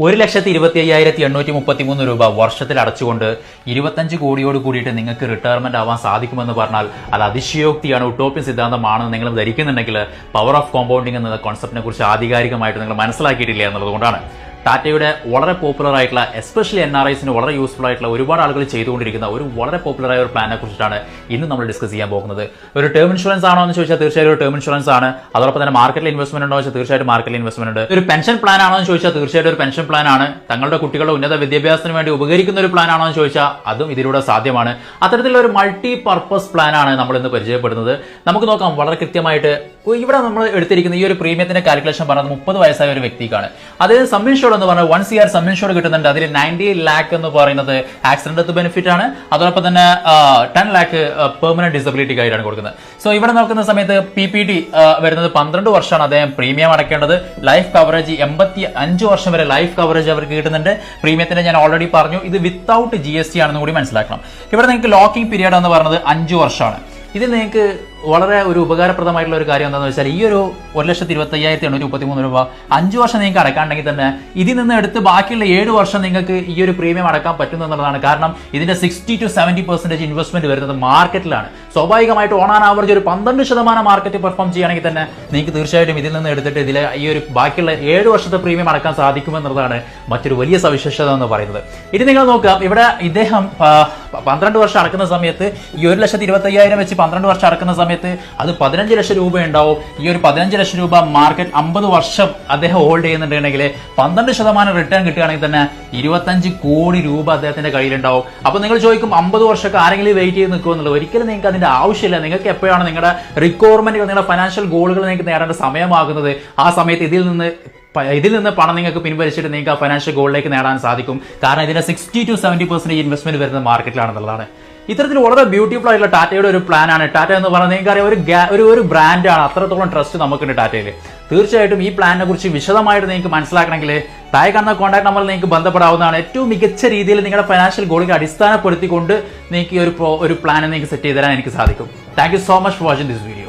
1,25,833 രൂപ വർഷത്തിൽ അടച്ചുകൊണ്ട് 25 കോടിയോട് കൂടിയിട്ട് നിങ്ങൾക്ക് റിട്ടയർമെന്റ് ആവാൻ സാധിക്കുമെന്ന് പറഞ്ഞാൽ അത് അതിശയോക്തിയാണ്, ഉട്ടോപ്യൻ സിദ്ധാന്തമാണെന്ന് നിങ്ങൾ ധരിക്കുന്നുണ്ടെങ്കിൽ പവർ ഓഫ് കോമ്പൗണ്ടിങ് എന്ന കോൺസെപ്റ്റിനെ കുറിച്ച് ആധികാരികമായിട്ട് നിങ്ങൾ മനസ്സിലാക്കിയിട്ടില്ല എന്നുള്ളതുകൊണ്ടാണ്. ടാറ്റയുടെ വളരെ പോപ്പുലർ ആയിട്ടുള്ള എസ്പെഷ്യലി NRIസിന് വളരെ യൂസ്ഫുൾ ആയിട്ടുള്ള ഒരുപാട് ആളുകൾ ചെയ്തുകൊണ്ടിരിക്കുന്ന ഒരു വളരെ പോപ്പുലറായ ഒരു പ്ലാനെ കുറിച്ചിട്ടാണ് ഇന്ന് നമ്മൾ ഡിസ്കസ് ചെയ്യാൻ പോകുന്നത്. ഒരു ടേം ഇൻഷുറൻസ് ആണോ എന്ന് ചോദിച്ചാൽ തീർച്ചയായും ഒരു ടേം ഇൻഷുറൻസ് ആണ്. അതോടൊപ്പം തന്നെ മാർക്കറ്റിൽ ഇൻവെസ്റ്റ്മെന്റ് ഉണ്ടോ എന്ന് ചോദിച്ചാൽ തീർച്ചയായിട്ടും മാർക്കറ്റിൽ ഇൻവെസ്റ്റ്മെന്റ് ഉണ്ട്. ഒരു പെൻഷൻ പ്ലാൻ ആണോ എന്ന് ചോദിച്ചാൽ തീർച്ചയായിട്ടും ഒരു പെൻഷൻ പ്ലാൻ ആണ്. തങ്ങളുടെ കുട്ടികളുടെ ഉന്നത വിദ്യാഭ്യാസത്തിന് വേണ്ടി ഉപകരിക്കുന്ന ഒരു പ്ലാൻ ആണോ എന്ന് ചോദിച്ചാൽ അതും ഇതിലൂടെ സാധ്യമാണ്. അത്തരത്തിലുള്ള ഒരു മൾട്ടി പർപ്പസ് പ്ലാൻ ആണ് നമ്മൾ ഇന്ന് പരിചയപ്പെടുന്നത്. നമുക്ക് നോക്കാം വളരെ കൃത്യമായിട്ട്. ഇവിടെ നമ്മൾ എടുത്തിരിക്കുന്ന ഈ ഒരു പ്രീമിയത്തിന്റെ കാൽക്കുലേഷൻ പറഞ്ഞത് 30 വയസ്സായ ഒരു വ്യക്തിക്കാണ്. അതായത് സം ഇൻഷുർഡ് എന്ന് പറഞ്ഞാൽ 1 CR സം ഇൻഷുർഡ് കിട്ടുന്നുണ്ട്. അതിൽ 90 lakh എന്ന് പറയുന്നത് ആക്സിഡന്റ് ഡെത്ത് ബെനിഫിറ്റ് ആണ്. അതോടൊപ്പം തന്നെ 10 lakh പെർമനന്റ് ഡിസബിലിറ്റി ആയിട്ടാണ് കൊടുക്കുന്നത്. സോ ഇവിടെ നോക്കുന്ന സമയത്ത് PPT വരുന്നത് 12 വർഷമാണ് അദ്ദേഹം പ്രീമിയം അടയ്ക്കേണ്ടത്. ലൈഫ് കവറേജ് 85 വർഷം വരെ ലൈഫ് കവറേജ് അവർക്ക് കിട്ടുന്നുണ്ട്. പ്രീമിയത്തിന്റെ ഞാൻ ഓൾറെഡി പറഞ്ഞു, ഇത് വിത്തൗട്ട് GST ആണെന്ന് കൂടി മനസ്സിലാക്കണം. ഇവിടെ നിങ്ങൾക്ക് ലോക്കിംഗ് പീരീഡ് എന്ന് പറയുന്നത് 5 വർഷമാണ്. ഇതിൽ നിങ്ങൾക്ക് വളരെ ഒരു ഉപകാരപ്രദമായിട്ടുള്ള ഒരു കാര്യം എന്താണെന്ന് വെച്ചാൽ ഈ ഒരു 1,25,833 രൂപ 5 വർഷം നിങ്ങൾക്ക് അടക്കാണ്ടെങ്കിൽ തന്നെ ഇതിൽ നിന്ന് എടുത്ത് ബാക്കിയുള്ള 7 വർഷം നിങ്ങൾക്ക് ഈ ഒരു പ്രീമിയം അടക്കാൻ പറ്റുന്നു എന്നുള്ളതാണ്. കാരണം ഇതിന്റെ 60 to 70% ഇൻവെസ്റ്റ്മെന്റ് വരുന്നത് മാർക്കറ്റിലാണ്. സ്വാഭാവികമായിട്ട് ഓൺ ആൻ ആവറേജ് ഒരു 12% മാർക്കറ്റ് പെർഫോം ചെയ്യുകയാണെങ്കിൽ തന്നെ നിങ്ങൾക്ക് തീർച്ചയായിട്ടും ഇതിൽ നിന്ന് എടുത്തിട്ട് ഇതിലെ ഈ ഒരു ബാക്കിയുള്ള 7 വർഷത്തെ പ്രീമിയം അടക്കാൻ സാധിക്കുമെന്നുള്ളതാണ് മറ്റൊരു വലിയ സവിശേഷത എന്ന് പറയുന്നത്. ഇനി നിങ്ങൾ നോക്കുക, ഇവിടെ ഇദ്ദേഹം 12 വർഷം അടക്കുന്ന സമയത്ത് ഈ 1,25,000 വെച്ച് 12 വർഷം അടക്കുന്ന സമയത്ത് അത് 15 ലക്ഷം രൂപ ഉണ്ടാവും. ഈ ഒരു 15 ലക്ഷം രൂപ മാർക്കറ്റ് 50 വർഷം അദ്ദേഹം ഹോൾഡ് ചെയ്യുന്നുണ്ടെങ്കിൽ 12% റിട്ടേൺ കിട്ടുകയാണെങ്കിൽ തന്നെ 25 കോടി രൂപ അദ്ദേഹത്തിന്റെ കയ്യിലുണ്ടാവും. അപ്പൊ നിങ്ങൾ ചോദിക്കും 50 വർഷമൊക്കെ ആരെങ്കിലും വെയിറ്റ് ചെയ്ത് നിൽക്കുമെന്നുള്ളത്. ഒരിക്കലും നിങ്ങൾക്ക് അതിന്റെ ആവശ്യമില്ല. നിങ്ങൾക്ക് എപ്പോഴാണ് നിങ്ങളുടെ റിക്വയർമെന്റുകൾ, നിങ്ങളുടെ ഫൈനാൻഷ്യൽ ഗോളുകൾ നിങ്ങൾക്ക് നേടേണ്ട സമയമാകുന്നത്, ആ സമയത്ത് ഇതിൽ നിന്ന് പണം നിങ്ങൾക്ക് പിൻവലിച്ചിട്ട് നിങ്ങൾക്ക് ആ ഫൈനാൻഷ്യൽ ഗോളിലേക്ക് നേടാൻ സാധിക്കും. കാരണം ഇതിന്റെ 60 to 70% ഇൻവെസ്റ്റ്മെന്റ് വരുന്നത് മാർക്കറ്റിലാണെന്നുള്ളതാണ്. ഇത്തരത്തിൽ വളരെ ബ്യൂട്ടിഫുൾ ആയിട്ടുള്ള ടാറ്റയുടെ ഒരു പ്ലാൻ ആണ്. ടാറ്റ എന്ന് പറയുന്നത് നിങ്ങൾക്കറിയാം ഒരു ബ്രാൻഡാണ്. അത്രത്തോളം ട്രസ്റ്റ് നമുക്കുണ്ട് ടാറ്റയിൽ. തീർച്ചയായിട്ടും ഈ പ്ലാനിനെ കുറിച്ച് വിശദമായിട്ട് നിങ്ങൾക്ക് മനസ്സിലാക്കണമെങ്കിൽ താഴെ കാണുന്ന കോൺടാക്ട് നമ്പറിൽ നിങ്ങൾക്ക് ബന്ധപ്പെടാവുന്നതാണ്. ഏറ്റവും മികച്ച രീതിയിൽ നിങ്ങളുടെ ഫൈനാൻഷ്യൽ ഗോളുകൾ അടിസ്ഥാനപ്പെടുത്തിക്കൊണ്ട് നിങ്ങൾക്ക് ഒരു പ്ലാൻ നിങ്ങൾക്ക് സെറ്റ് ചെയ്ത് തരാൻ എനിക്ക് സാധിക്കും. Thank you so much for watching this video.